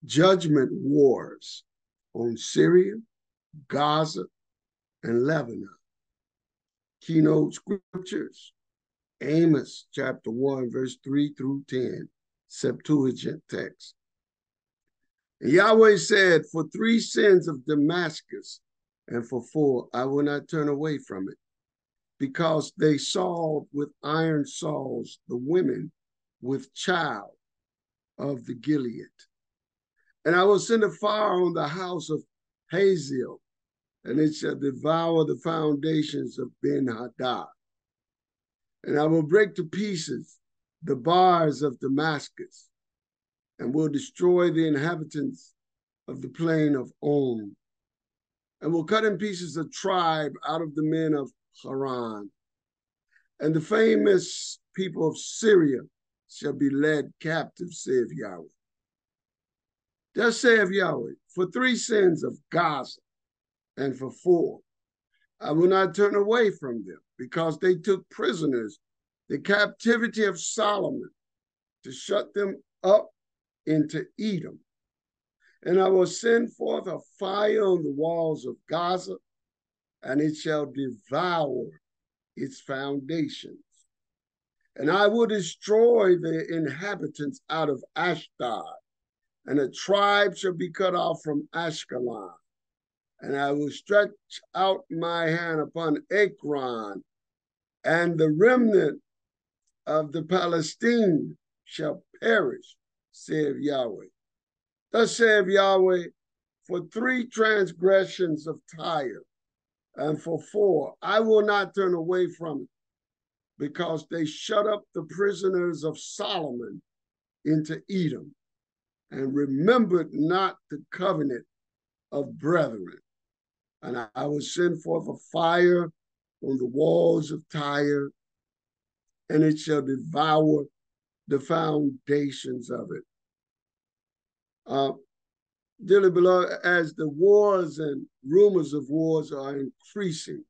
judgment wars on Syria, Gaza, and Lebanon. Keynote scriptures, Amos chapter 1, verse 3 through 10, Septuagint text. And Yahweh said, for 3 sins of Damascus, and for 4, I will not turn away from it, because they sawed with iron saws the women with child of the Gilead. And I will send a fire on the house of Hazael, and it shall devour the foundations of Ben-Hadad. And I will break to pieces the bars of Damascus, and will destroy the inhabitants of the plain of On, and will cut in pieces a tribe out of the men of Haran. And the famous people of Syria shall be led captive, saith Yahweh. Thus saith Yahweh, for 3 sins of Gaza, and for 4, I will not turn away from them, because they took prisoners the captivity of Solomon, to shut them up into Edom. And I will send forth a fire on the walls of Gaza, and it shall devour its foundations. And I will destroy the inhabitants out of Ashdod, and a tribe shall be cut off from Ashkelon. And I will stretch out my hand upon Ekron, and the remnant of the Palestine shall perish, saith Yahweh. Thus saith Yahweh, for 3 transgressions of Tyre, and for 4, I will not turn away from it, because they shut up the prisoners of Solomon into Edom, and remembered not the covenant of brethren. And I will send forth a fire on the walls of Tyre, and it shall devour the foundations of it. Dearly beloved, as the wars and rumors of wars are increasing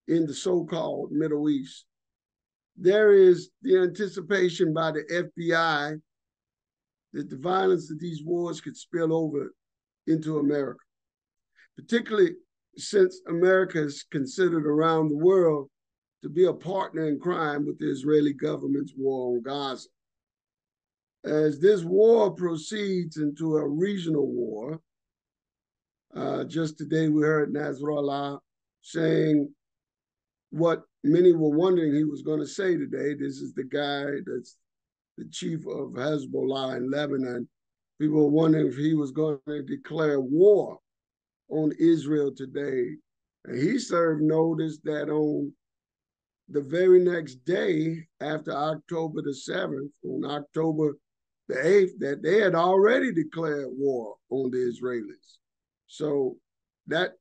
in the so-called Middle East, there is the anticipation by the FBI that the violence of these wars could spill over into America, particularly since America is considered around the world to be a partner in crime with the Israeli government's war on Gaza. As this war proceeds into a regional war, just today we heard Nasrallah saying what many were wondering he was going to say today. This is the guy that's the chief of Hezbollah in Lebanon. People were wondering if he was going to declare war on Israel today. And he served notice that on the very next day after October the 7th, on October the 8th, that they had already declared war on the Israelis. So that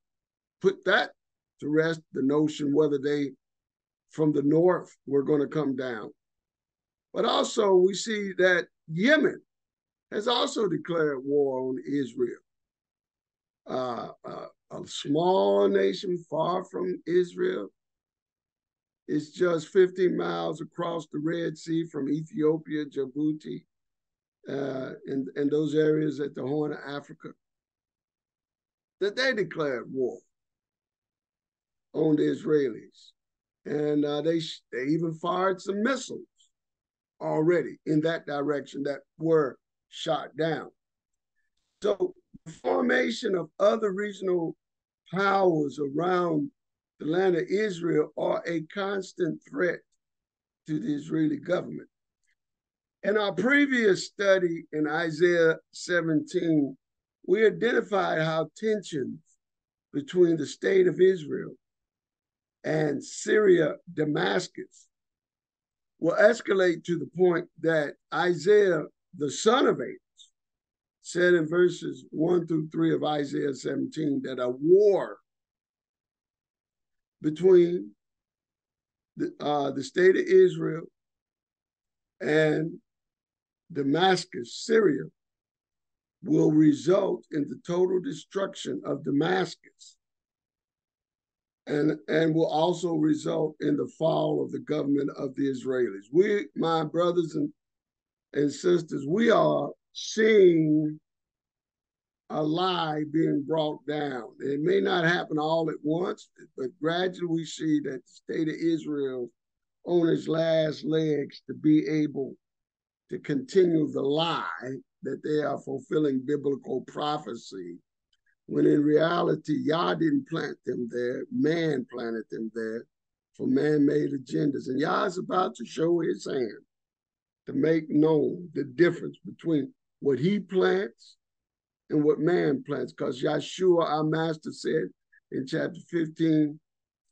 put that to rest, the notion whether they from the north were going to come down. But also we see that Yemen has also declared war on Israel. A small nation far from Israel. It's just 50 miles across the Red Sea from Ethiopia, Djibouti, and those areas at the Horn of Africa, that they declared war on the Israelis. And they even fired some missiles already in that direction that were shot down. So the formation of other regional powers around the land of Israel are a constant threat to the Israeli government. In our previous study in Isaiah 17, we identified how tensions between the state of Israel and Syria, Damascus, will escalate to the point that Isaiah, the son of Amos, said in verses 1 through 3 of Isaiah 17 that a war between the state of Israel and Damascus, Syria, will result in the total destruction of Damascus, and will also result in the fall of the government of the Israelis. We, my brothers and sisters, we are seeing a lie being brought down. It may not happen all at once, but gradually we see that the state of Israel on its last legs to be able to continue the lie that they are fulfilling biblical prophecy, when in reality, Yah didn't plant them there, man planted them there for man-made agendas. And Yah is about to show his hand to make known the difference between what he plants and what man plants. Because Yeshua, our master, said in chapter 15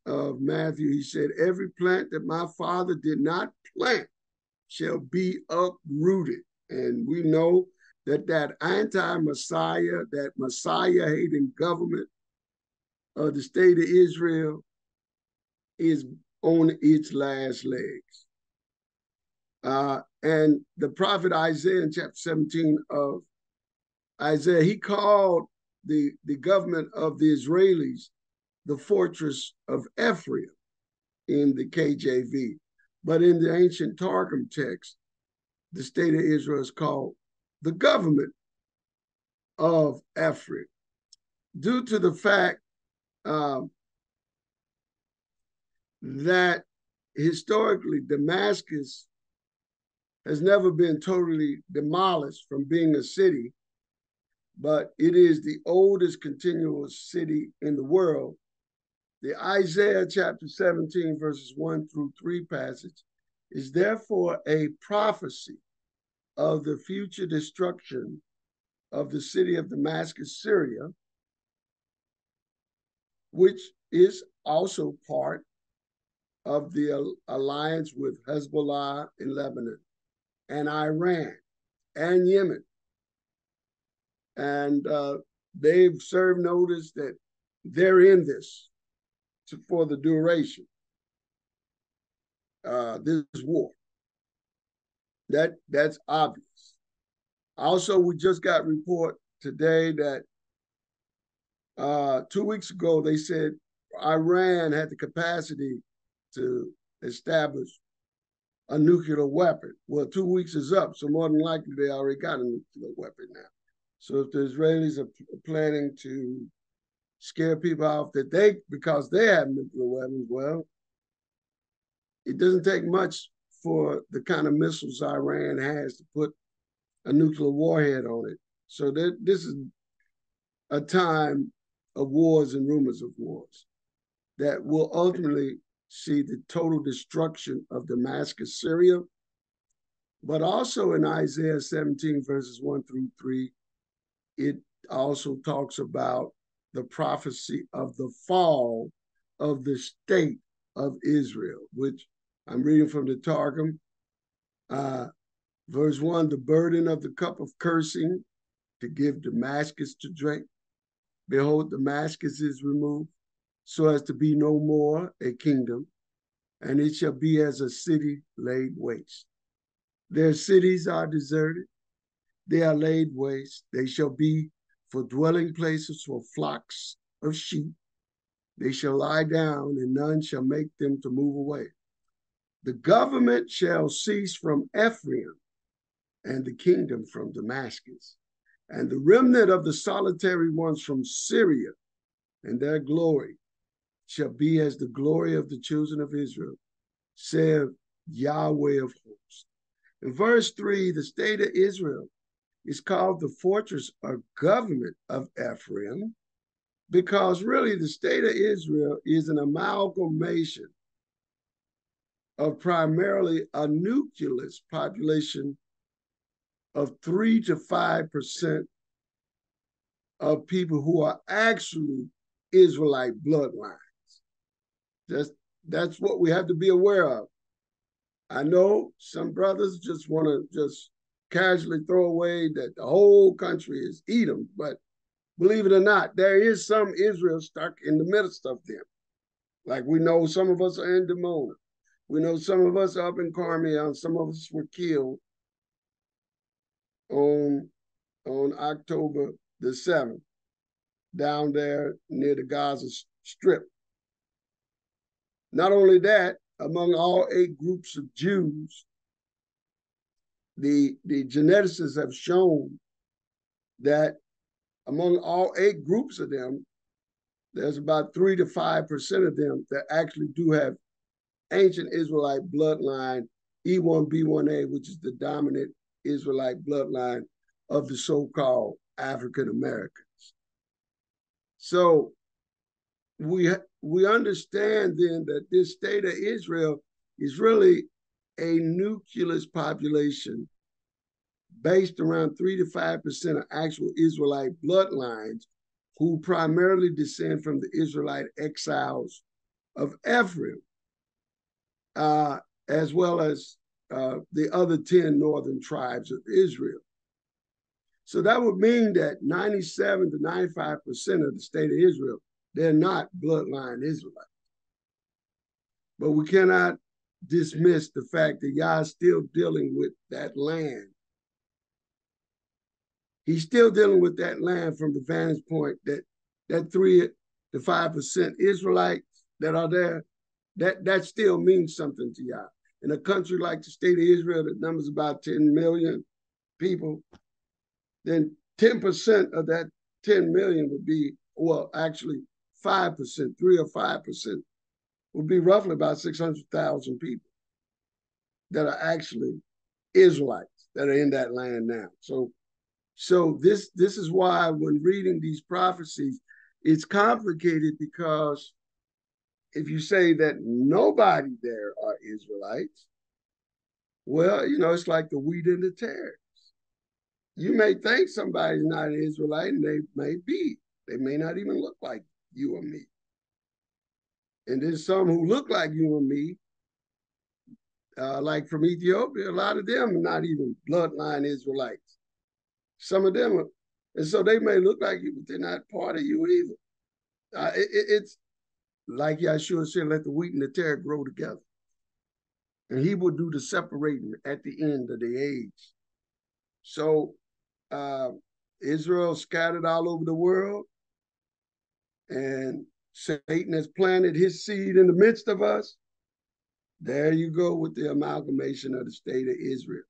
of Matthew, he said, every plant that my Father did not plant shall be uprooted. And we know that that anti-Messiah, that Messiah-hating government of the state of Israel is on its last legs. And the prophet Isaiah in chapter 17 of Isaiah, he called the government of the Israelis the fortress of Ephraim in the KJV. But in the ancient Targum text, the state of Israel is called the government of Ephraim, due to the fact that historically Damascus has never been totally demolished from being a city, but it is the oldest continuous city in the world. The Isaiah chapter 17, verses 1 through 3 passage is therefore a prophecy of the future destruction of the city of Damascus, Syria, which is also part of the alliance with Hezbollah in Lebanon and Iran and Yemen. And they've served notice that they're in this for the duration, this war. That's obvious. Also, we just got report today that 2 weeks ago, they said Iran had the capacity to establish a nuclear weapon. Well, 2 weeks is up, so more than likely they already got a nuclear weapon now. So if the Israelis are planning to scare people off that because they have nuclear weapons, well, it doesn't take much for the kind of missiles Iran has to put a nuclear warhead on it. So this is a time of wars and rumors of wars that will ultimately see the total destruction of Damascus, Syria. But also in Isaiah 17, verses 1 through 3, it also talks about the prophecy of the fall of the state of Israel, which I'm reading from the Targum. Verse 1, the burden of the cup of cursing to give Damascus to drink. Behold, Damascus is removed, so as to be no more a kingdom, and it shall be as a city laid waste. Their cities are deserted, they are laid waste. They shall be for dwelling places for flocks of sheep. They shall lie down, and none shall make them to move away. The government shall cease from Ephraim, and the kingdom from Damascus, and the remnant of the solitary ones from Syria, and their glory shall be as the glory of the children of Israel, saith Yahweh of hosts. In verse 3, the state of Israel is called the fortress or government of Ephraim, because really the state of Israel is an amalgamation of primarily a nucleus population of 3 to 5% of people who are actually Israelite bloodlines. That's what we have to be aware of. I know some brothers just want to just casually throw away that the whole country is Edom, but believe it or not, there is some Israel stuck in the midst of them. Like we know some of us are in Dimona. We know some of us are up in Carmel, and some of us were killed on October the 7th, down there near the Gaza Strip. Not only that, among all 8 groups of Jews the geneticists have shown that among all 8 groups of them, there's about 3 to 5% of them that actually do have ancient Israelite bloodline, E1B1A, which is the dominant Israelite bloodline of the so-called African Americans. So we understand then that this state of Israel is really a nucleus population based around 3 to 5% of actual Israelite bloodlines who primarily descend from the Israelite exiles of Ephraim, as well as the other 10 northern tribes of Israel. So that would mean that 97 to 95% of the state of Israel, they're not bloodline Israelites. But we cannot dismiss the fact that Yah is still dealing with that land. He's still dealing with that land from the vantage point that 3 to 5% Israelites that are there, that still means something to Yah. In a country like the state of Israel that numbers about 10 million people, then 10% of that 10 million would be, well, actually 5%, 3 or 5% would be roughly about 600,000 people that are actually Israelites that are in that land now. So this is why when reading these prophecies, it's complicated, because if you say that nobody there are Israelites, well, it's like the wheat and the tares. You may think somebody's not an Israelite, and they may be. They may not even look like you or me. And then some who look like you and me, like from Ethiopia, a lot of them are not even bloodline Israelites. Some of them are, and so they may look like you, but they're not part of you either. It's like Yahshua said, let the wheat and the tare grow together. And he will do the separating at the end of the age. So Israel scattered all over the world, and Satan has planted his seed in the midst of us. There you go with the amalgamation of the state of Israel,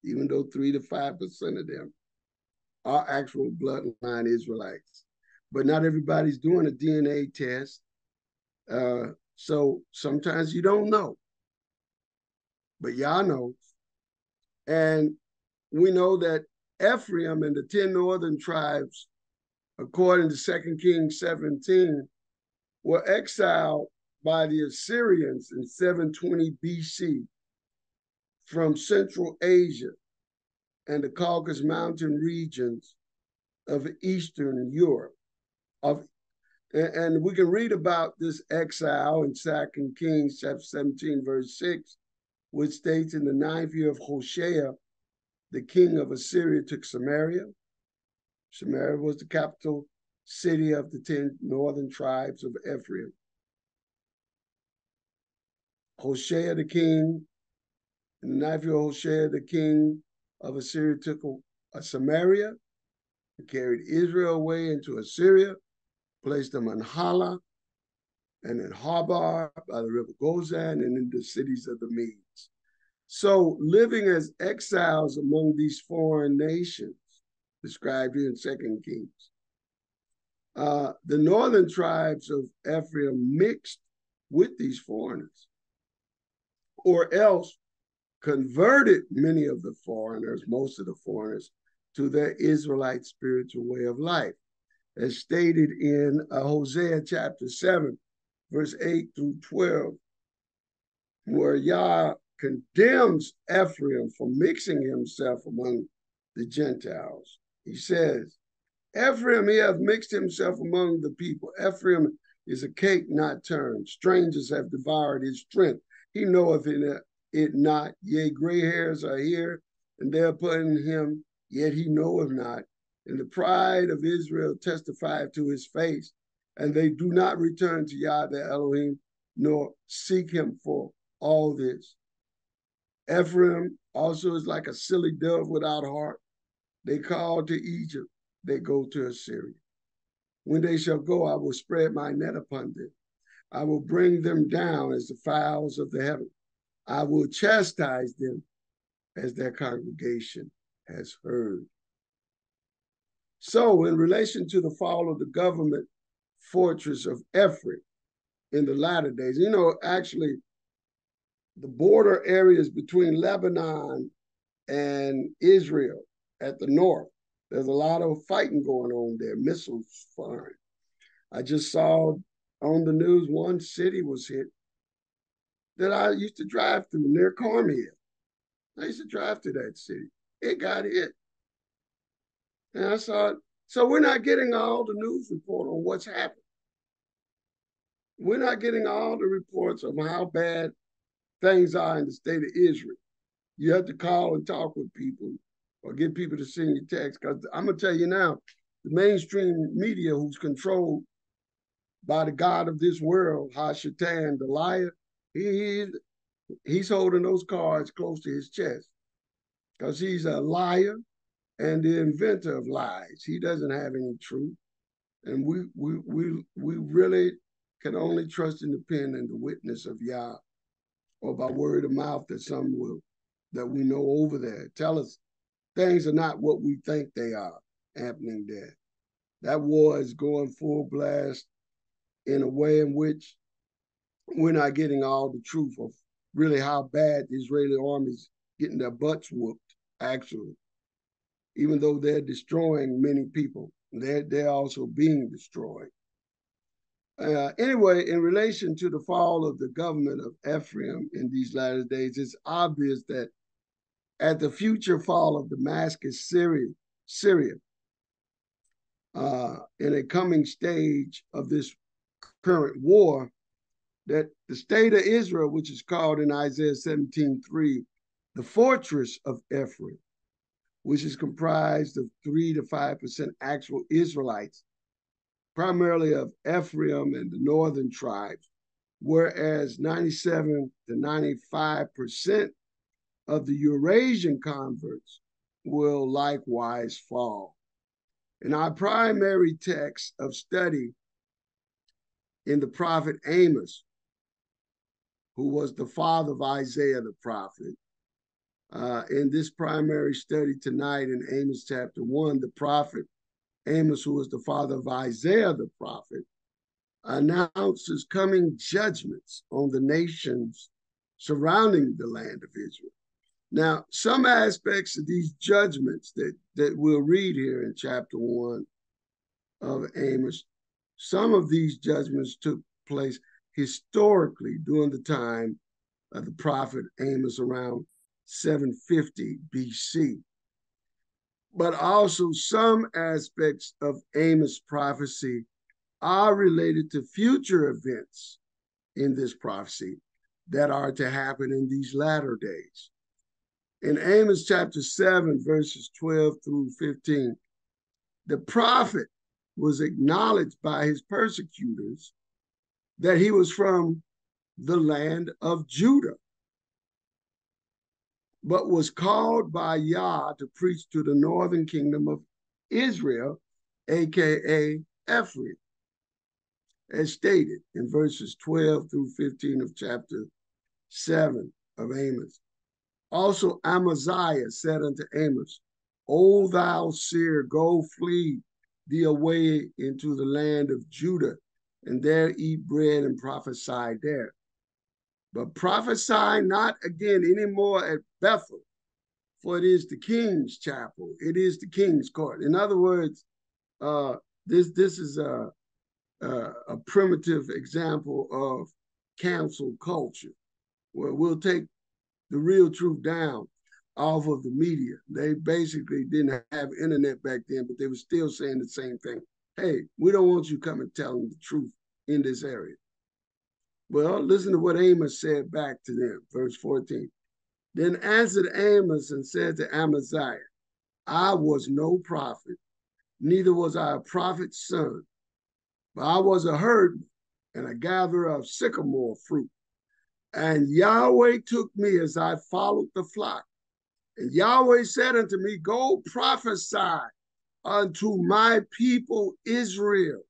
even though 3 to 5% of them are actual bloodline Israelites. But not everybody's doing a DNA test. So sometimes you don't know. But Yah knows. And we know that Ephraim and the 10 northern tribes, according to 2 Kings 17, were exiled by the Assyrians in 720 BC from Central Asia and the Caucasus Mountain regions of Eastern Europe. And we can read about this exile in 2 Kings chapter 17, verse 6, which states, in the 9th year of Hoshea, the king of Assyria took Samaria. Samaria was the capital city of the 10 northern tribes of Ephraim. Hoshea the king, in the 9th year of Hoshea, the king of Assyria took Samaria and carried Israel away into Assyria, placed them in Hala and in Habar by the river Gozan and in the cities of the Medes. So living as exiles among these foreign nations, described here in 2 Kings, the northern tribes of Ephraim mixed with these foreigners, or else converted many of the foreigners, most of the foreigners, to their Israelite spiritual way of life, as stated in Hosea chapter 7, verse 8 through 12, where Yah condemns Ephraim for mixing himself among the Gentiles. He says, Ephraim, he hath mixed himself among the people. Ephraim is a cake not turned. Strangers have devoured his strength. He knoweth it not. Yea, gray hairs are here, and they are put in him, yet he knoweth not. And the pride of Israel testifieth to his face, and they do not return to Yah their Elohim, nor seek him for all this. Ephraim also is like a silly dove without heart. They call to Egypt, they go to Assyria. When they shall go, I will spread my net upon them. I will bring them down as the fowls of the heaven. I will chastise them as their congregation has heard. So in relation to the fall of the government fortress of Ephraim in the latter days, actually the border areas between Lebanon and Israel at the north, there's a lot of fighting going on there, missiles firing. I just saw on the news one city was hit that I used to drive through near Carmel. I used to drive to that city. It got hit. And I saw it. So we're not getting all the news report on what's happened. We're not getting all the reports of how bad things are in the state of Israel. You have to call and talk with people or get people to send you text. Because I'm going to tell you now, the mainstream media who's controlled by the God of this world, Hashatan, the liar, he's holding those cards close to his chest because he's a liar and the inventor of lies. He doesn't have any truth. And we really can only trust in the pen and the witness of Yah, or by word of mouth that we know over there. Tell us things are not what we think they are happening there. That war is going full blast in a way in which we're not getting all the truth of really how bad the Israeli army is getting their butts whooped, actually. Even though they're destroying many people, they're also being destroyed. Anyway, in relation to the fall of the government of Ephraim in these latter days, it's obvious that at the future fall of Damascus, Syria, in a coming stage of this current war, that the state of Israel, which is called in Isaiah 17:3, the fortress of Ephraim, which is comprised of 3 to 5% actual Israelites, primarily of Ephraim and the northern tribes, whereas 97 to 95% of the Eurasian converts will likewise fall. In our primary text of study in the prophet Amos, who was the father of Isaiah the prophet, in this primary study tonight in Amos chapter 1, the prophet Amos, who was the father of Isaiah the prophet, announces coming judgments on the nations surrounding the land of Israel. Now, some aspects of these judgments that we'll read here in chapter 1 of Amos, some of these judgments took place historically during the time of the prophet Amos around 750 BC. But also some aspects of Amos' prophecy are related to future events in this prophecy that are to happen in these latter days. In Amos chapter 7, verses 12 through 15, the prophet was acknowledged by his persecutors that he was from the land of Judah, but was called by Yah to preach to the northern kingdom of Israel, aka Ephraim, as stated in verses 12 through 15 of chapter 7 of Amos. Also Amaziah said unto Amos, O thou seer, go flee thee away into the land of Judah, and there eat bread and prophesy there. But prophesy not again anymore at Bethel, for it is the king's chapel. It is the king's court. In other words, this is a primitive example of cancel culture, where we'll take the real truth down off of the media. They basically didn't have internet back then, but they were still saying the same thing. Hey, we don't want you coming telling the truth in this area. Well, listen to what Amos said back to them, verse 14. Then answered Amos and said to Amaziah, I was no prophet, neither was I a prophet's son, but I was a herdman and a gatherer of sycamore fruit. And Yahweh took me as I followed the flock. And Yahweh said unto me, go prophesy unto my people Israel.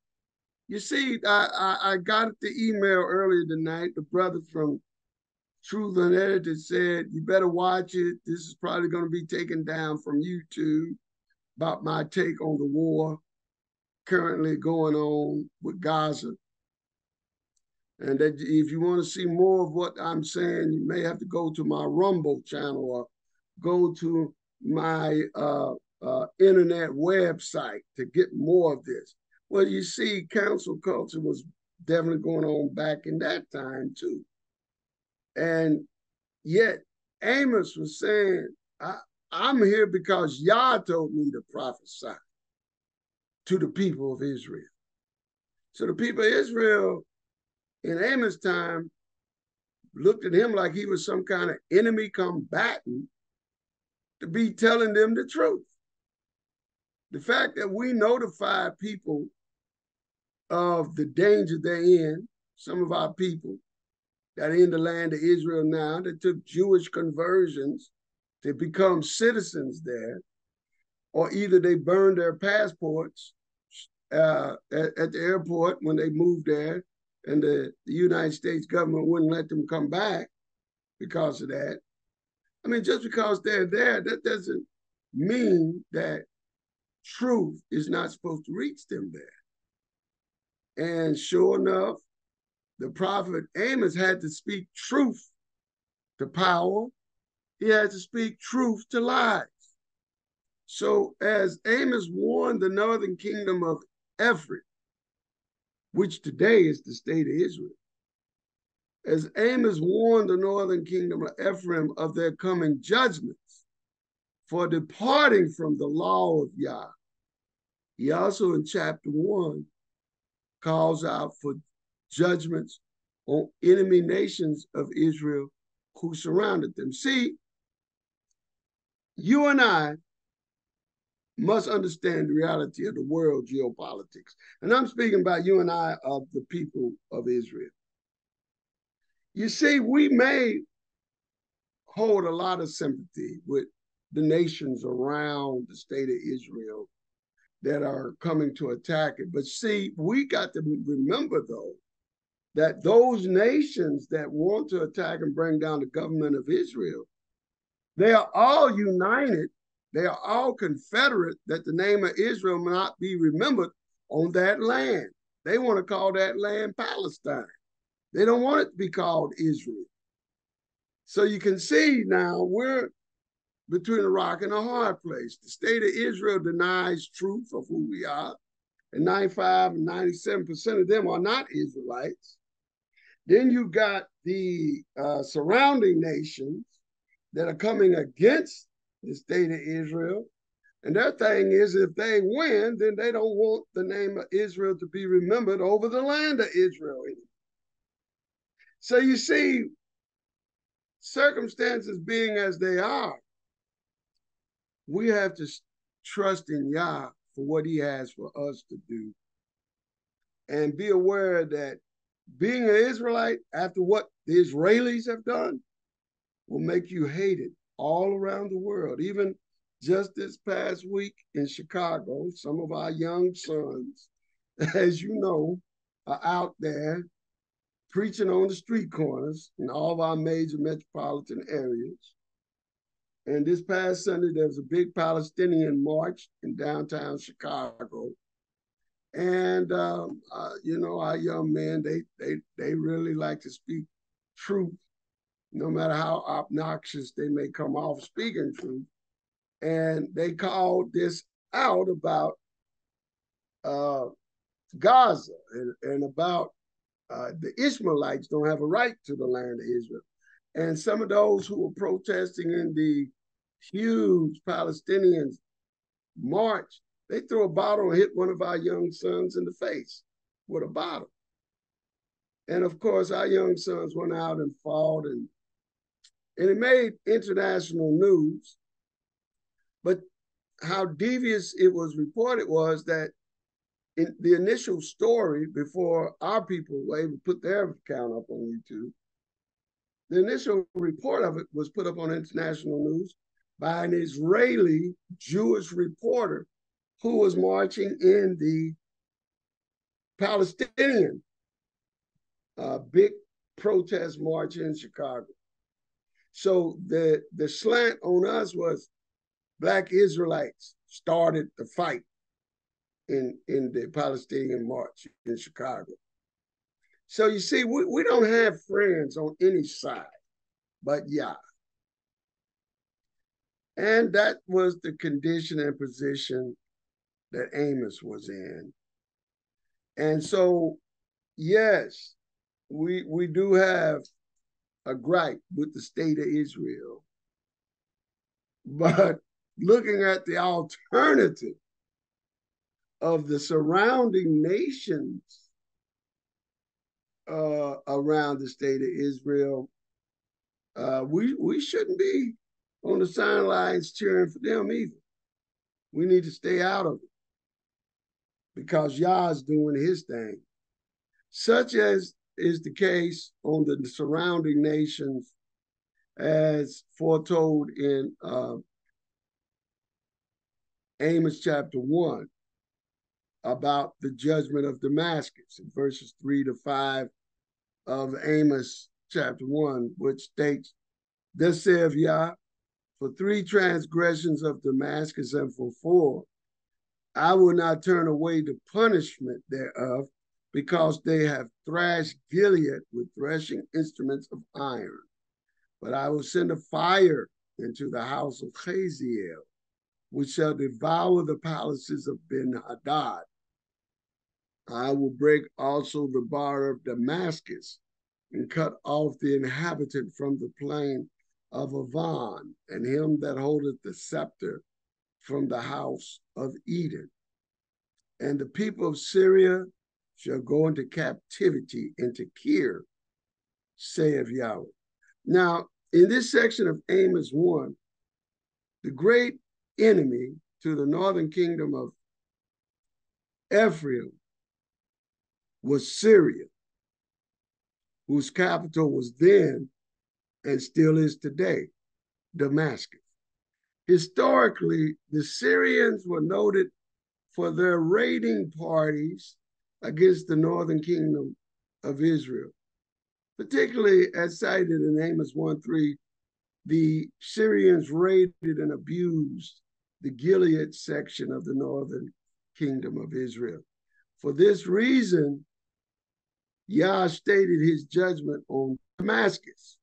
You see, I got the email earlier tonight, the brother from Truth Unedited said, you better watch it. This is probably going to be taken down from YouTube about my take on the war currently going on with Gaza. And that if you want to see more of what I'm saying, you may have to go to my Rumble channel or go to my internet website to get more of this. Well, you see, council culture was definitely going on back in that time too. And yet Amos was saying, I'm here because Yah told me to prophesy to the people of Israel. So the people of Israel in Amos' time looked at him like he was some kind of enemy combatant to be telling them the truth. The fact that we notify people of the danger they're in, some of our people that are in the land of Israel now, that took Jewish conversions to become citizens there, or either they burned their passports at the airport when they moved there, and the United States government wouldn't let them come back because of that. I mean, just because they're there, that doesn't mean that truth is not supposed to reach them there. And sure enough, the prophet Amos had to speak truth to power. He had to speak truth to lies. So as Amos warned the northern kingdom of Ephraim, which today is the state of Israel, as Amos warned the northern kingdom of Ephraim of their coming judgments for departing from the law of Yah, he also in chapter 1 calls out for judgments on enemy nations of Israel who surrounded them. See, you and I must understand the reality of the world geopolitics. And I'm speaking about you and I of the people of Israel. You see, we may hold a lot of sympathy with the nations around the state of Israel that are coming to attack it. But see, we got to remember, though, that those nations that want to attack and bring down the government of Israel, they are all united. They are all confederate that the name of Israel may not be remembered on that land. They want to call that land Palestine. They don't want it to be called Israel. So you can see now we're between a rock and a hard place. The state of Israel denies truth of who we are, and 95 and 97% of them are not Israelites. Then you got the surrounding nations that are coming against the state of Israel. And their thing is, if they win, then they don't want the name of Israel to be remembered over the land of Israel anymore. So you see, circumstances being as they are, we have to trust in Yah for what he has for us to do. And be aware that being an Israelite, after what the Israelis have done, will make you hated all around the world. Even just this past week in Chicago, some of our young sons, as you know, are out there preaching on the street corners in all of our major metropolitan areas. And this past Sunday, there was a big Palestinian march in downtown Chicago. And, you know, our young men, they really like to speak truth, no matter how obnoxious they may come off speaking truth. And they called this out about Gaza and about the Ishmaelites don't have a right to the land of Israel. And some of those who were protesting in the huge Palestinian march, they threw a bottle and hit one of our young sons in the face with a bottle. And of course, our young sons went out and fought, and it made international news. But how devious it was reported was that in the initial story, before our people were able to put their account up on YouTube, the initial report of it was put up on international news by an Israeli Jewish reporter who was marching in the Palestinian big protest march in Chicago. So the slant on us was Black Israelites started the fight in the Palestinian March in Chicago. So you see, we don't have friends on any side but Yah. And that was the condition and position that Amos was in. And so, yes, we do have a gripe with the state of Israel. But looking at the alternative of the surrounding nations around the state of Israel, we shouldn't be on the sidelines cheering for them either. We need to stay out of it because Yah is doing his thing, such as is the case on the surrounding nations as foretold in Amos chapter 1 about the judgment of Damascus in verses 3 to 5 of Amos chapter 1, which states, "Thus saith Yah, for 3 transgressions of Damascus and for 4, I will not turn away the punishment thereof, because they have thrashed Gilead with threshing instruments of iron. But I will send a fire into the house of Hazael, which shall devour the palaces of Ben-Hadad. I will break also the bar of Damascus, and cut off the inhabitant from the plain of Avan, and him that holdeth the scepter from the house of Eden. And the people of Syria shall go into captivity into Kir, saith Yahweh." Now, in this section of Amos 1, the great enemy to the northern kingdom of Ephraim was Syria, whose capital was then and still is today Damascus. Historically, the Syrians were noted for their raiding parties against the northern kingdom of Israel. Particularly, as cited in Amos 1:3, the Syrians raided and abused the Gilead section of the northern kingdom of Israel. For this reason, Yah stated his judgment on Damascus,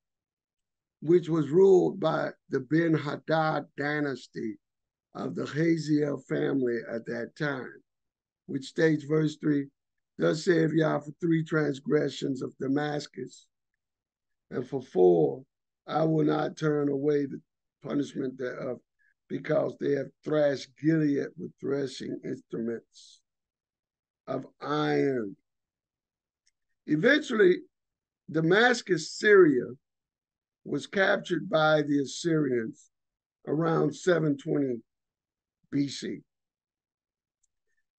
which was ruled by the Ben-Hadad dynasty of the Hazael family at that time, which states, verse 3, "Thus saith Yah, for 3 transgressions of Damascus, and for 4, I will not turn away the punishment thereof, because they have thrashed Gilead with threshing instruments of iron." Eventually, Damascus, Syria, was captured by the Assyrians around 720 BC.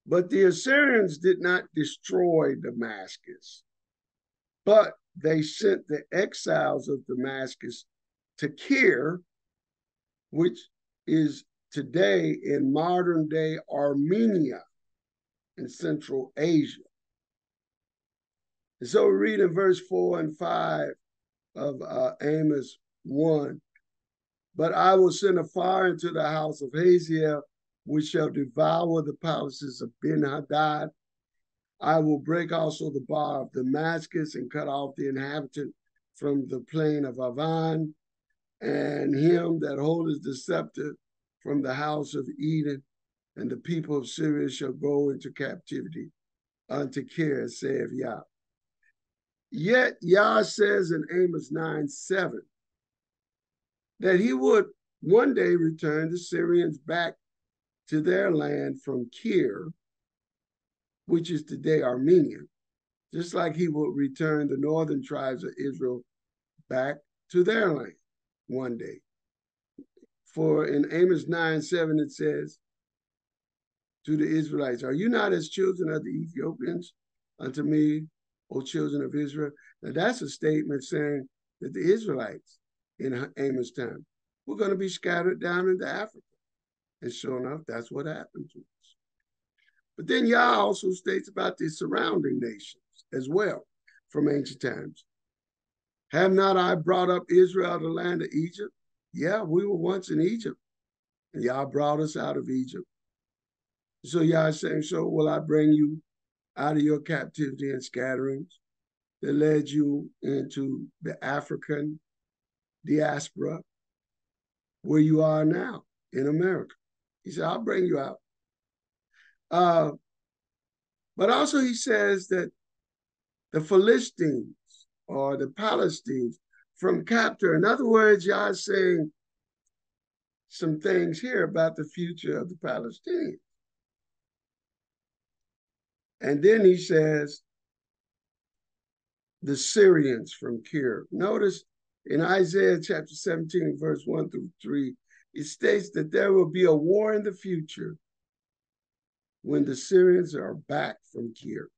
But the Assyrians did not destroy Damascus, but they sent the exiles of Damascus to Kir, which is today in modern day Armenia in Central Asia. And so we read in verse 4 and 5 of Amos 1, "But I will send a fire into the house of Hazael, which shall devour the palaces of Ben-Hadad. I will break also the bar of Damascus, and cut off the inhabitant from the plain of Avan, and him that holdeth the scepter from the house of Eden. And the people of Syria shall go into captivity unto Kir, saith Yah." Yet Yah says in Amos 9:7 that he would one day return the Syrians back to their land from Kir, which is today Armenia, just like he will return the northern tribes of Israel back to their land one day. For in Amos 9:7 it says to the Israelites, "Are you not as children of the Ethiopians unto me, O children of Israel?" Now that's a statement saying that the Israelites in Amos' time were going to be scattered down into Africa. And sure enough, that's what happened to us. But then Yah also states about the surrounding nations as well from ancient times. Have not I brought up Israel out of the land of Egypt? Yeah, we were once in Egypt, and Yah brought us out of Egypt. So Yah is saying, so will I bring you out of your captivity and scatterings that led you into the African diaspora where you are now in America. He said, I'll bring you out. But also he says that the Philistines or the Palestinians from capture. In other words, Yah is saying some things here about the future of the Palestinians. And then he says the Syrians from Kir. Notice in Isaiah chapter 17, verse 1 through 3, it states that there will be a war in the future when the Syrians are back from Kir.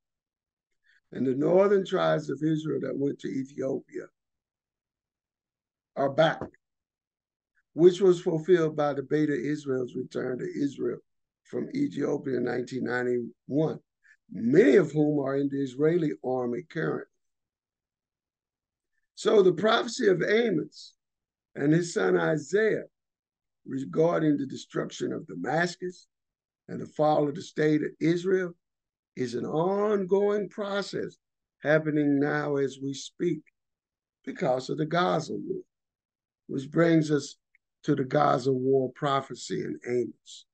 And the northern tribes of Israel that went to Ethiopia are back, which was fulfilled by the Beta Israel's return to Israel from Ethiopia in 1991, many of whom are in the Israeli army currently. So the prophecy of Amos and his son Isaiah regarding the destruction of Damascus and the fall of the state of Israel is an ongoing process happening now as we speak because of the Gaza war, which brings us to the Gaza war prophecy in Amos.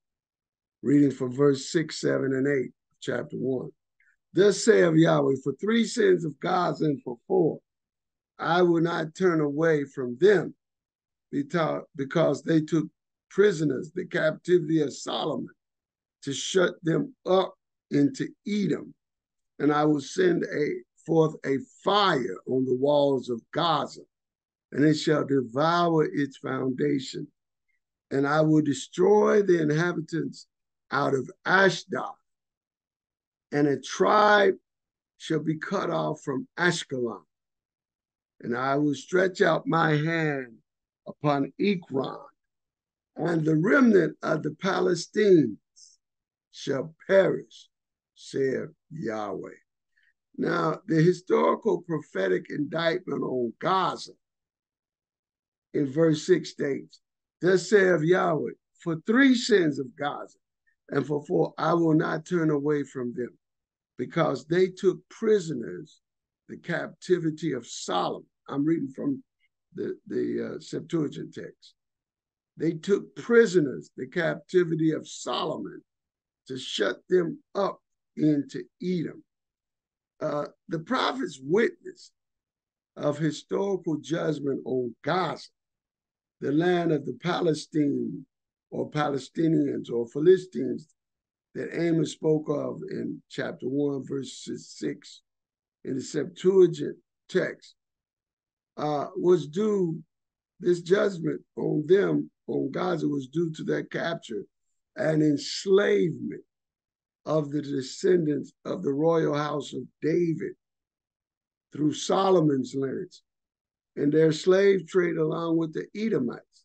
Reading from verse 6, 7, and 8 of chapter 1. Thus saith Yahweh, for 3 sins of Gaza and for 4, I will not turn away from them because they took prisoners the captivity of Solomon to shut them up into Edom. And I will send forth a fire on the walls of Gaza, and it shall devour its foundation. And I will destroy the inhabitants out of Ashdod, and a tribe shall be cut off from Ashkelon. And I will stretch out my hand upon Ekron, and the remnant of the Palestinians shall perish, saith Yahweh. Now, the historical prophetic indictment on Gaza in verse 6 states, thus saith Yahweh, for 3 sins of Gaza, and for 4, I will not turn away from them, because they took prisoners the captivity of Solomon. I'm reading from the Septuagint text. They took prisoners the captivity of Solomon to shut them up into Edom. The prophets witnessed of historical judgment on Gaza, the land of the Palestine or Palestinians or Philistines that Amos spoke of in chapter 1, verse 6 in the Septuagint text, was due, this judgment on them, on Gaza, was due to their capture and enslavement of the descendants of the royal house of David through Solomon's lineage and their slave trade along with the Edomites,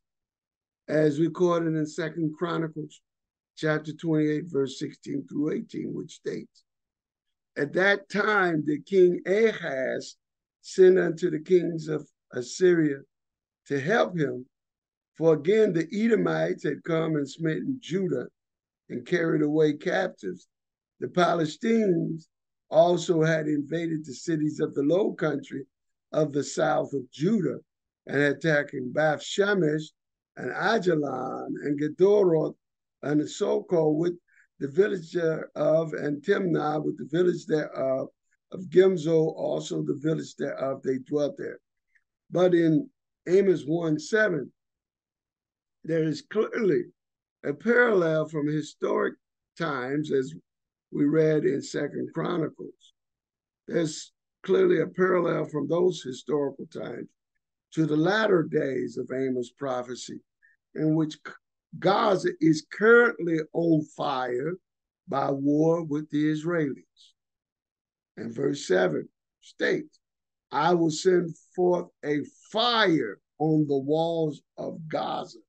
as recorded in 2 Chronicles chapter 28, verse 16 through 18, which states, at that time the king Ahaz sent unto the kings of Assyria to help him, for again the Edomites had come and smitten Judah and carried away captives. The Palestinians also had invaded the cities of the low country of the south of Judah and had taken Beth Shemesh and Ajalon and Gedoroth and the so-called with the village thereof, and Timnah with the village thereof, of Gimzo also the village thereof, they dwelt there. But in Amos 1:7, there is clearly a parallel from historic times, as we read in 2 Chronicles. There's clearly a parallel from those historical times to the latter days of Amos' prophecy, in which Gaza is currently on fire by war with the Israelis. And verse 7 states, I will send forth a fire on the walls of Gaza,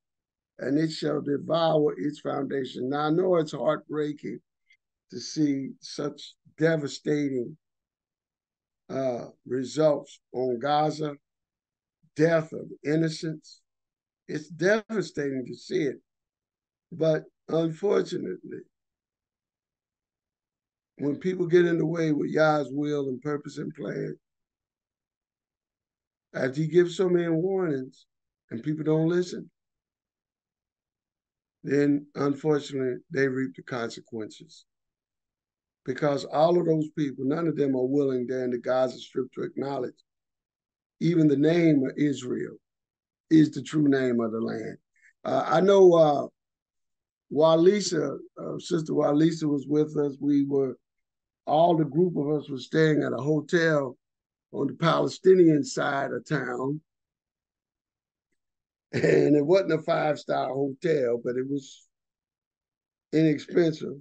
and it shall devour its foundation. Now, I know it's heartbreaking to see such devastating results on Gaza, death of innocents. It's devastating to see it. But unfortunately, when people get in the way with Yah's will and purpose and plan, after he gives so many warnings and people don't listen, then unfortunately they reap the consequences. Because all of those people, none of them are willing there in the Gaza Strip to acknowledge even the name of Israel is the true name of the land. I know Walisa, Sister Walisa was with us. All the group of us were staying at a hotel on the Palestinian side of town. And it wasn't a 5-star hotel, but it was inexpensive.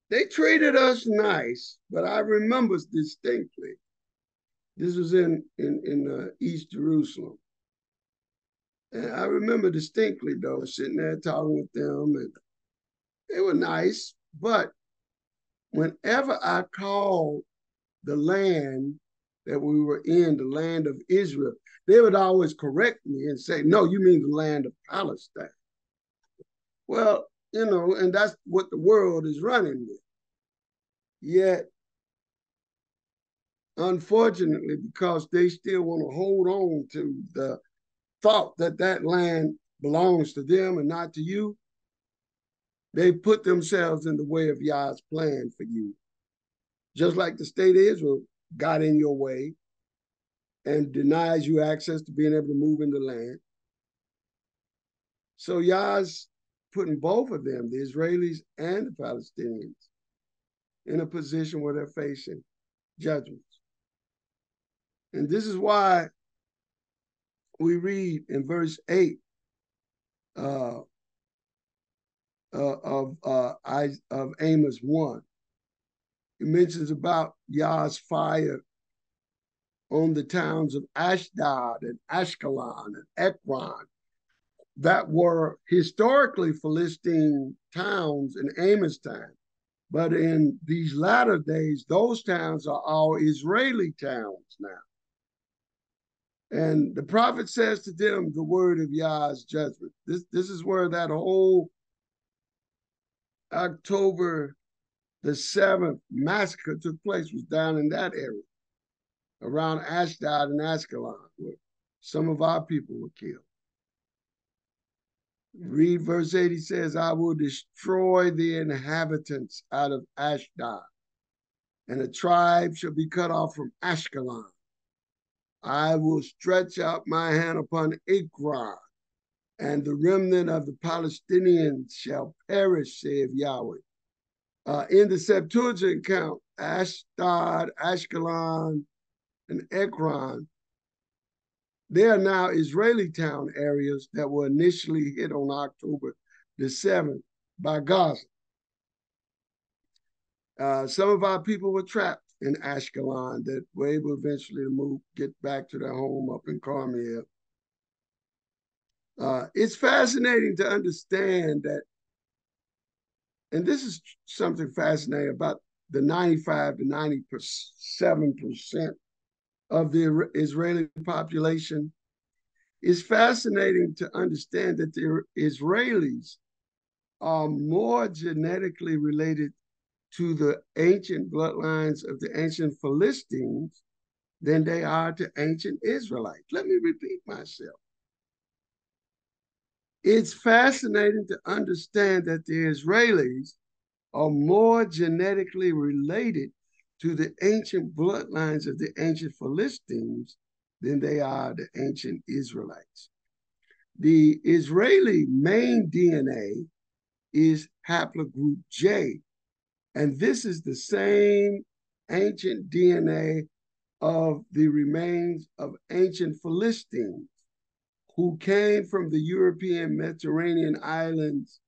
They treated us nice, but I remember distinctly. This was in East Jerusalem. And I remember distinctly, though, sitting there talking with them, and they were nice. But whenever I called the land that we were in, the land of Israel, they would always correct me and say, no, you mean the land of Palestine. Well, and that's what the world is running with. Yet, unfortunately, because they still want to hold on to the thought that that land belongs to them and not to you, they put themselves in the way of Yah's plan for you. Just like the state of Israel got in your way and denies you access to being able to move in the land. So Yah's putting both of them, the Israelis and the Palestinians, in a position where they're facing judgments. And this is why we read in verse 8 of Amos 1. It mentions about Yah's fire on the towns of Ashdod and Ashkelon and Ekron that were historically Philistine towns in Amos' time. But in these latter days, those towns are all Israeli towns now. And the prophet says to them the word of Yah's judgment. This is where that whole October the 7th massacre took place, was down in that area, around Ashdod and Ashkelon, where some of our people were killed. Read verse 8, he says, I will destroy the inhabitants out of Ashdod, and a tribe shall be cut off from Ashkelon. I will stretch out my hand upon Ekron, and the remnant of the Palestinians shall perish, saith Yahweh. In the Septuagint count, Ashdod, Ashkelon, and Ekron, they are now Israeli town areas that were initially hit on October the 7th by Gaza. Some of our people were trapped in Ashkelon that were able eventually to get back to their home up in Carmel. It's fascinating to understand that, and this is something fascinating about the 95 to 97% of the Israeli population. It's fascinating to understand that the Israelis are more genetically related to the ancient bloodlines of the ancient Philistines than they are to ancient Israelites. Let me repeat myself. It's fascinating to understand that the Israelis are more genetically related to the ancient bloodlines of the ancient Philistines than they are the ancient Israelites. The Israeli main DNA is haplogroup J, and this is the same ancient DNA of the remains of ancient Philistines who came from the European Mediterranean islands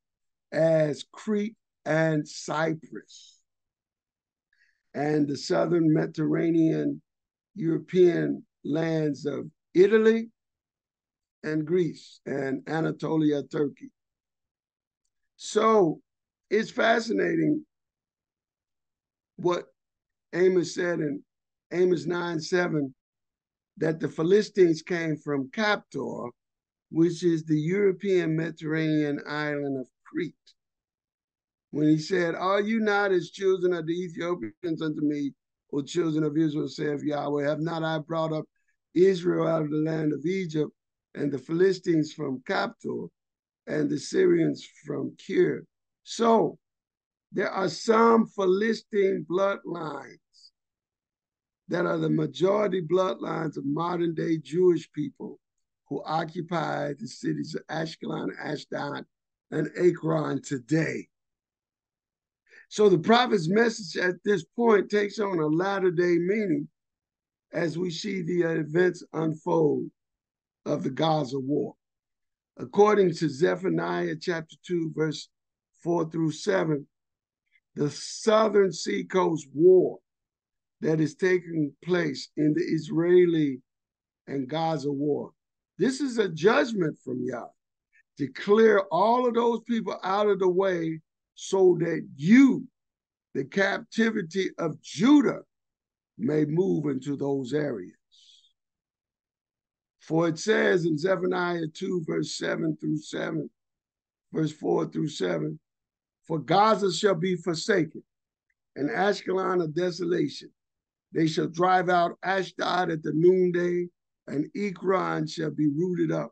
as Crete and Cyprus, and the southern Mediterranean European lands of Italy and Greece and Anatolia, Turkey. So it's fascinating what Amos said in Amos 9:7. that the Philistines came from Captor, which is the European Mediterranean island of Crete. When he said, "Are you not as children of the Ethiopians unto me, O children of Israel, saith Yahweh? Have not I brought up Israel out of the land of Egypt, and the Philistines from Captor, and the Syrians from Kir?" So there are some Philistine bloodlines that are the majority bloodlines of modern day Jewish people who occupy the cities of Ashkelon, Ashdod, and Ekron today. So the prophet's message at this point takes on a latter day meaning as we see the events unfold of the Gaza war. According to Zephaniah chapter 2, verse 4 through 7, the southern seacoast war that is taking place in the Israeli and Gaza war. This is a judgment from Yah to clear all of those people out of the way so that you, the captivity of Judah, may move into those areas. For it says in Zephaniah 2, verse 7 through 7, verse 4 through 7, for Gaza shall be forsaken, and Ashkelon a desolation. They shall drive out Ashdod at the noonday, and Ekron shall be rooted up.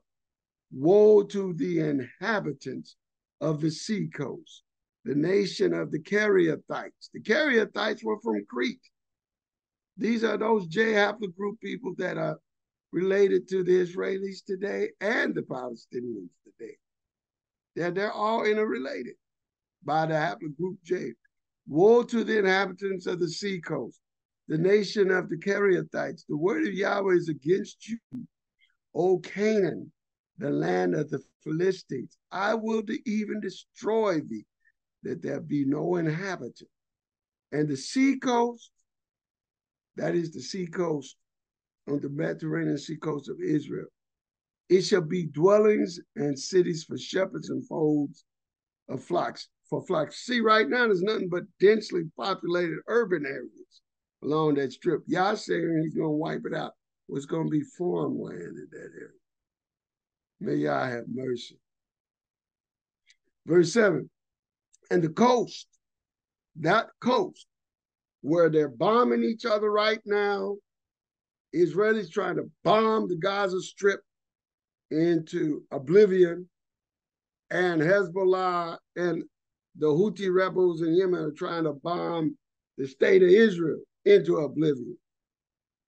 Woe to the inhabitants of the seacoast, the nation of the Cariathites. The Cariathites were from Crete. These are those J haplogroup people that are related to the Israelis today and the Palestinians today. They're all interrelated by the haplogroup J. Woe to the inhabitants of the seacoast, the nation of the Cariathites. The word of Yahweh is against you, O Canaan, the land of the Philistines. I will even destroy thee, that there be no inhabitant. And the seacoast, that is the seacoast on the Mediterranean seacoast of Israel, it shall be dwellings and cities for shepherds and folds of flocks. For flocks. See, right now there's nothing but densely populated urban areas along that strip. Yah saying he's going to wipe it out. It's going to be farmland in that area. May Yah have mercy. Verse 7, and the coast, that coast where they're bombing each other right now, Israelis trying to bomb the Gaza Strip into oblivion, and Hezbollah and the Houthi rebels in Yemen are trying to bomb the state of Israel into oblivion.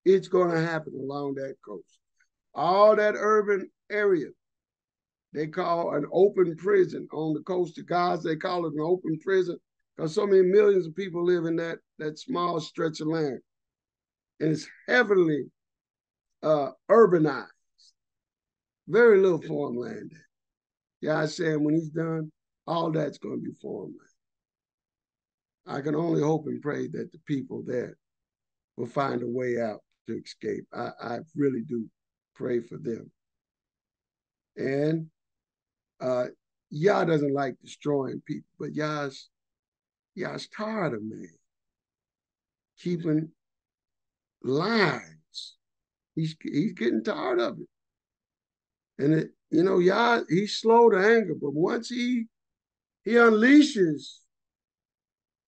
It's going to happen along that coast. All that urban area, they call an open prison on the coast of Gaza. They call it an open prison because so many millions of people live in that small stretch of land. And it's heavily urbanized. Very little farmland there. Yeah, saying when he's done, all that's going to be farmland. I can only hope and pray that the people there will find a way out to escape. I really do pray for them. And Yah doesn't like destroying people, but Yah's tired of man keeping lives. He's getting tired of it. And Yah, he's slow to anger, but once he unleashes,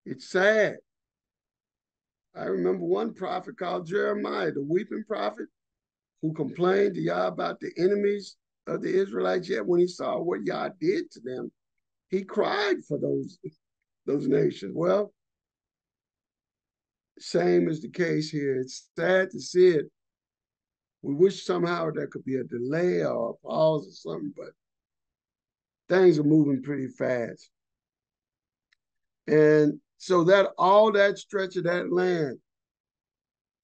it's sad. I remember one prophet called Jeremiah, the weeping prophet, who complained to Yah about the enemies of the Israelites. Yet when he saw what Yah did to them, he cried for those nations. Well, same is the case here. It's sad to see it. We wish somehow there could be a delay or a pause or something, but things are moving pretty fast. And so that all that stretch of that land,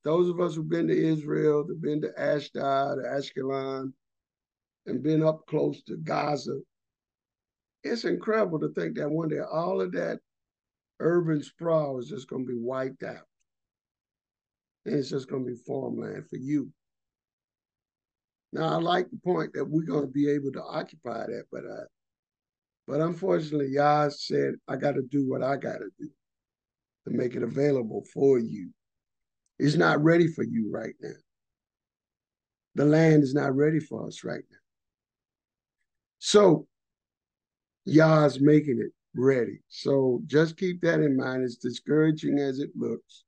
those of us who've been to Israel, who've been to Ashdod, Ashkelon, and been up close to Gaza, it's incredible to think that one day all of that urban sprawl is just going to be wiped out. And it's just going to be farmland for you. Now, I like the point that we're going to be able to occupy that, but unfortunately, Yah said, I got to do what I got to do to make it available for you. It's not ready for you right now. The land is not ready for us right now. So Yah's making it ready. So just keep that in mind. As discouraging as it looks.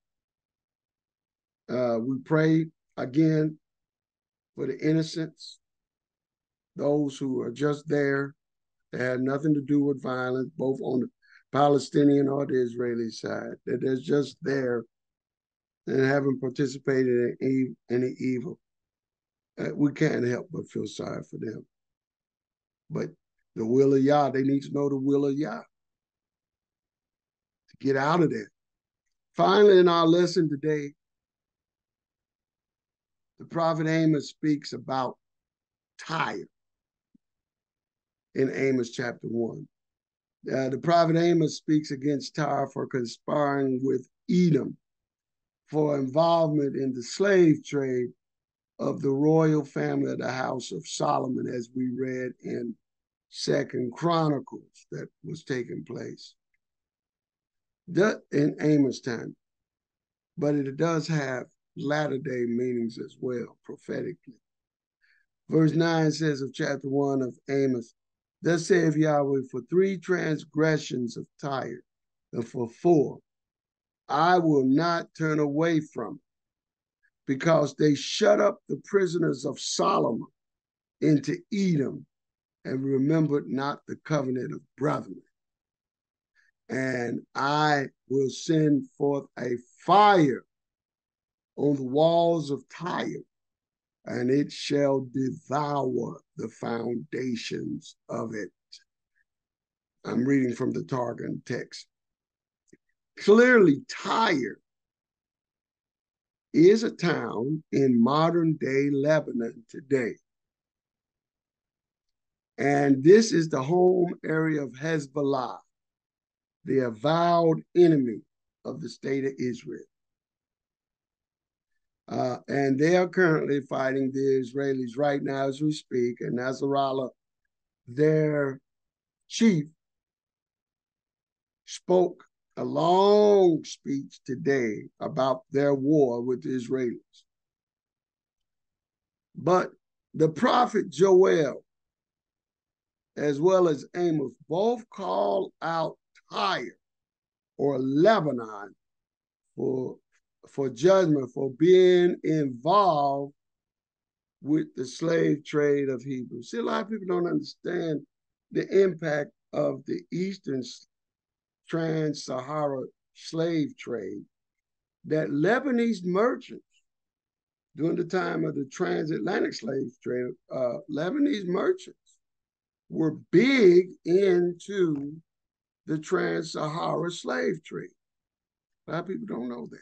We pray again for the innocents, those who are just there. They had nothing to do with violence, both on the Palestinian or the Israeli side, that they're just there and haven't participated in any evil. We can't help but feel sorry for them. But the will of Yah, they need to know the will of Yah to get out of there. Finally, in our lesson today, the prophet Amos speaks about Tyre in Amos chapter 1. The prophet Amos speaks against Tyre for conspiring with Edom for involvement in the slave trade of the royal family of the house of Solomon, as we read in Second Chronicles that was taking place in Amos time. But it does have latter-day meanings as well, prophetically. Verse 9 says of chapter 1 of Amos, thus saith Yahweh, for 3 transgressions of Tyre, and for 4, I will not turn away from it, because they shut up the prisoners of Solomon into Edom, and remembered not the covenant of brethren. And I will send forth a fire on the walls of Tyre, and it shall devour the foundations of it. I'm reading from the Targum text. Clearly, Tyre is a town in modern-day Lebanon today. And this is the home area of Hezbollah, the avowed enemy of the state of Israel. And they are currently fighting the Israelis right now as we speak. And Nasrallah, their chief, spoke a long speech today about their war with the Israelis. But the prophet Joel, as well as Amos, both call out Tyre or Lebanon for judgment for being involved with the slave trade of Hebrews. See, a lot of people don't understand the impact of the Eastern Trans-Sahara slave trade, that Lebanese merchants, during the time of the transatlantic slave trade, Lebanese merchants were big into the Trans-Sahara slave trade. A lot of people don't know that.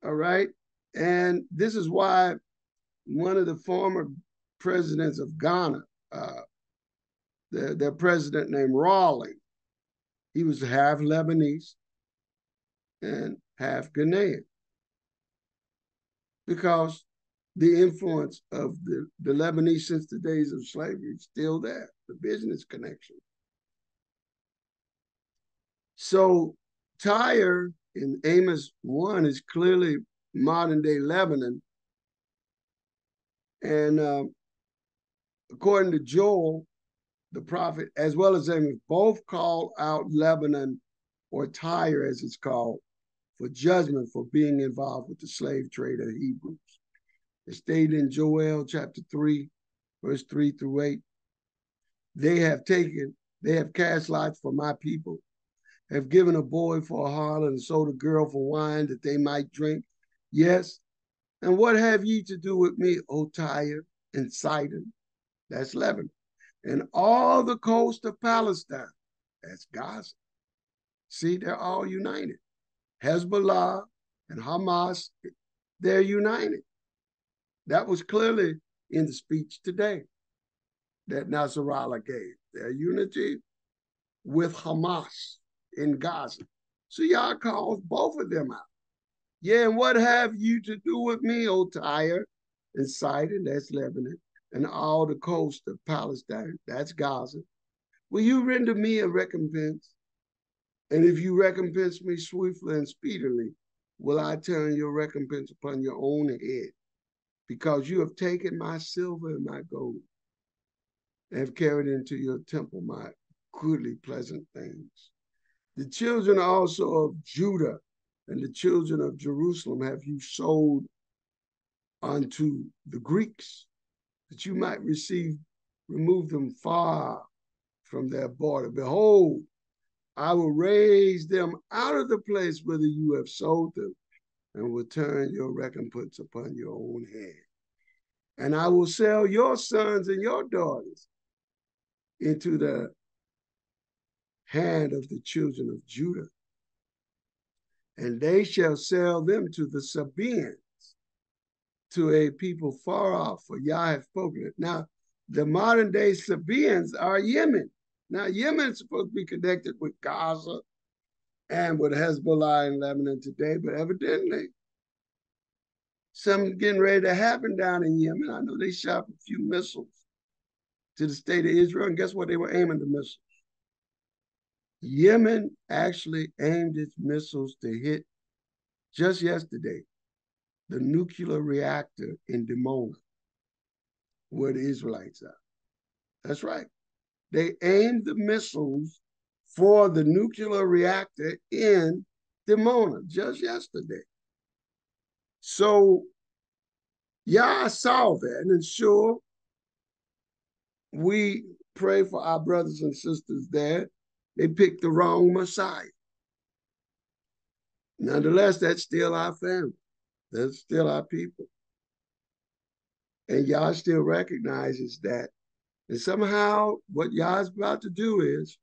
All right. And this is why one of the former presidents of Ghana, their president named Rawlings, he was half Lebanese and half Ghanaian, because the influence of the Lebanese since the days of slavery is still there, the business connection. So Tyre in Amos 1 is clearly modern day Lebanon. And according to Joel, the prophet, as well as Amos, both call out Lebanon, or Tyre as it's called, for judgment for being involved with the slave trade of Hebrews. It's stated in Joel chapter 3, verse 3 through 8. They have cast lots for my people, have given a boy for a harlot, and sold a girl for wine that they might drink. Yes, and what have ye to do with me, O Tyre and Sidon? That's Lebanon. And all the coast of Palestine, that's Gaza. See, they're all united. Hezbollah and Hamas, they're united. That was clearly in the speech today that Nasrallah gave. Their unity with Hamas in Gaza. So Yah calls both of them out. Yeah, and what have you to do with me, O Tyre and Sidon, that's Lebanon, and all the coast of Palestine, that's Gaza? Will you render me a recompense? And if you recompense me swiftly and speedily, will I turn your recompense upon your own head? because you have taken my silver and my gold, and have carried into your temple my goodly pleasant things. The children also of Judah and the children of Jerusalem have you sold unto the Greeks, that you might remove them far from their border. Behold, I will raise them out of the place whither you have sold them, and will turn your recompense upon your own head. And I will sell your sons and your daughters into the hand of the children of Judah, and they shall sell them to the Sabaeans, to a people far off, for Yah hath spoken it. Now, the modern day Sabaeans are Yemen. Now, Yemen is supposed to be connected with Gaza and with Hezbollah in Lebanon today, but evidently something's getting ready to happen down in Yemen. I know they shot a few missiles to the state of Israel, and guess what? They were aiming the missiles. Yemen actually aimed its missiles to hit, just yesterday, the nuclear reactor in Dimona, where the Israelites are. That's right. They aimed the missiles for the nuclear reactor in Dimona just yesterday. So, yeah, I saw that, and sure, we pray for our brothers and sisters there. They picked the wrong Messiah. Nonetheless, that's still our family. That's still our people. And Yah still recognizes that. And somehow what Yah's about to do is,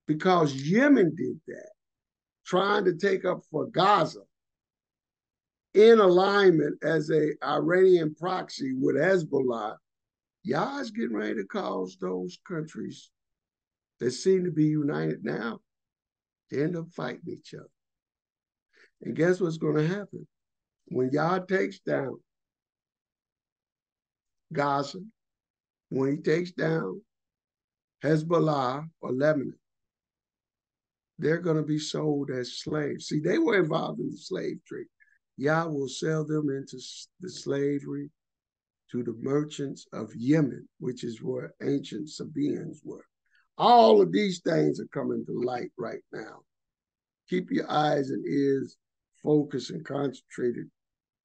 because Yemen did that, trying to take up for Gaza in alignment as a Iranian proxy with Hezbollah, Yah's getting ready to cause those countries that seem to be united now to end up fighting each other. And guess what's going to happen? When Yah takes down Gaza, when he takes down Hezbollah or Lebanon, they're going to be sold as slaves. See, they were involved in the slave trade. Yah will sell them into the slavery to the merchants of Yemen, which is where ancient Sabaeans were. All of these things are coming to light right now. Keep your eyes and ears focused and concentrated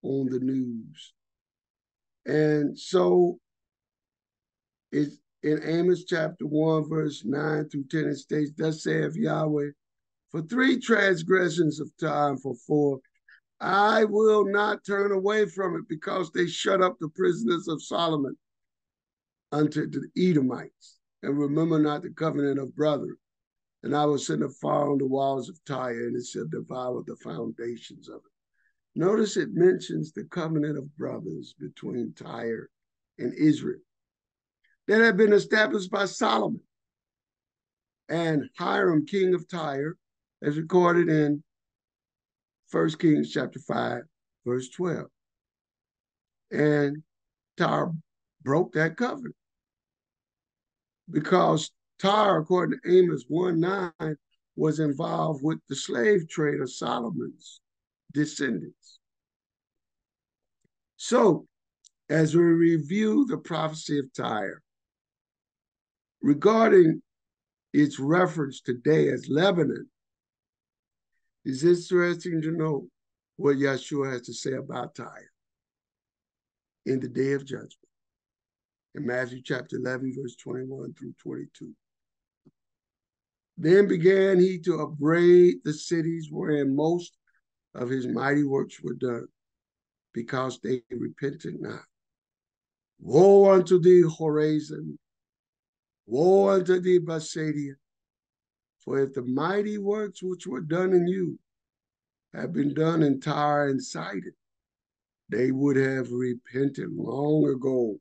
on the news. And so it's in Amos chapter 1, verse 9 through 10, it states, thus saith Yahweh, for 3 transgressions of time, for 4, I will not turn away from it, because they shut up the prisoners of Solomon unto the Edomites, and remember not the covenant of brethren. And I will send a fire on the walls of Tyre, and it shall devour the foundations of it. Notice it mentions the covenant of brothers between Tyre and Israel that had been established by Solomon and Hiram, king of Tyre, as recorded in 1 Kings chapter 5, verse 12. And Tyre broke that covenant because Tyre, according to Amos 1:9, was involved with the slave trade of Solomon's descendants. So, as we review the prophecy of Tyre, regarding its reference today as Lebanon, it's interesting to know what Yeshua has to say about Tyre in the day of judgment. In Matthew chapter 11, verse 21 through 22. Then began he to upbraid the cities wherein most of his mighty works were done, because they repented not. Woe unto thee, Chorazin! Woe unto thee, Bethsaida! For if the mighty works which were done in you had been done in Tyre and Sidon, they would have repented long ago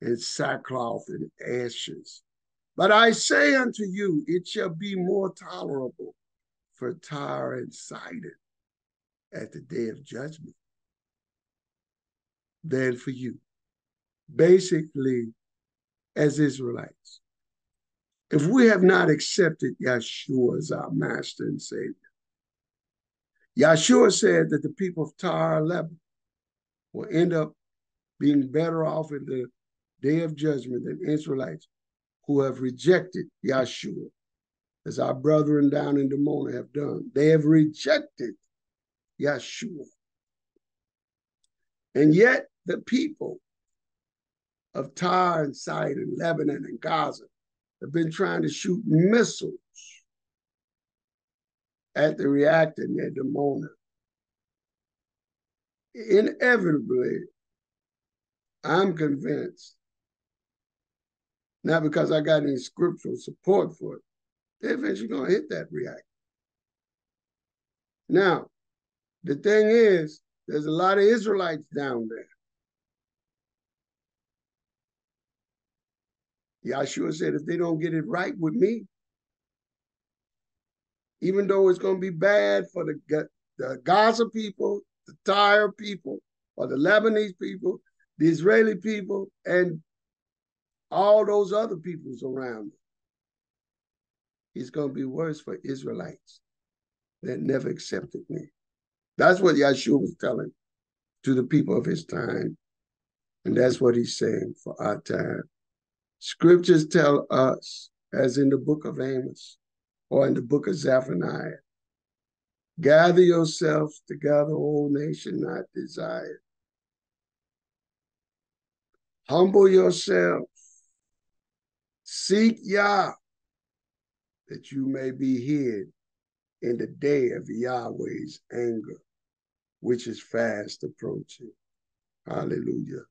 in sackcloth and ashes. But I say unto you, it shall be more tolerable for Tyre and Sidon at the day of judgment than for you. Basically, as Israelites, if we have not accepted Yeshua as our master and savior, Yeshua said that the people of Tyre and Lebanon will end up being better off in the day of judgment than Israelites who have rejected Yahshua, as our brethren down in Dimona have done. They have rejected Yahshua. And yet the people of Tyre and Sidon and Lebanon and Gaza have been trying to shoot missiles at the reactor near Dimona. Inevitably, I'm convinced, not because I got any scriptural support for it, they're eventually going to hit that reactor. Now, the thing is, there's a lot of Israelites down there. Yahshua said, if they don't get it right with me, even though it's going to be bad for the Gaza people, the Tyre people, or the Lebanese people, the Israeli people, and all those other peoples around it, it's going to be worse for Israelites that never accepted me. That's what Yahshua was telling to the people of his time. And that's what he's saying for our time. Scriptures tell us, as in the book of Amos or in the book of Zephaniah, gather yourselves together, O nation not desired. Humble yourselves. Seek Yah, that you may be hid in the day of Yahweh's anger, which is fast approaching. Hallelujah.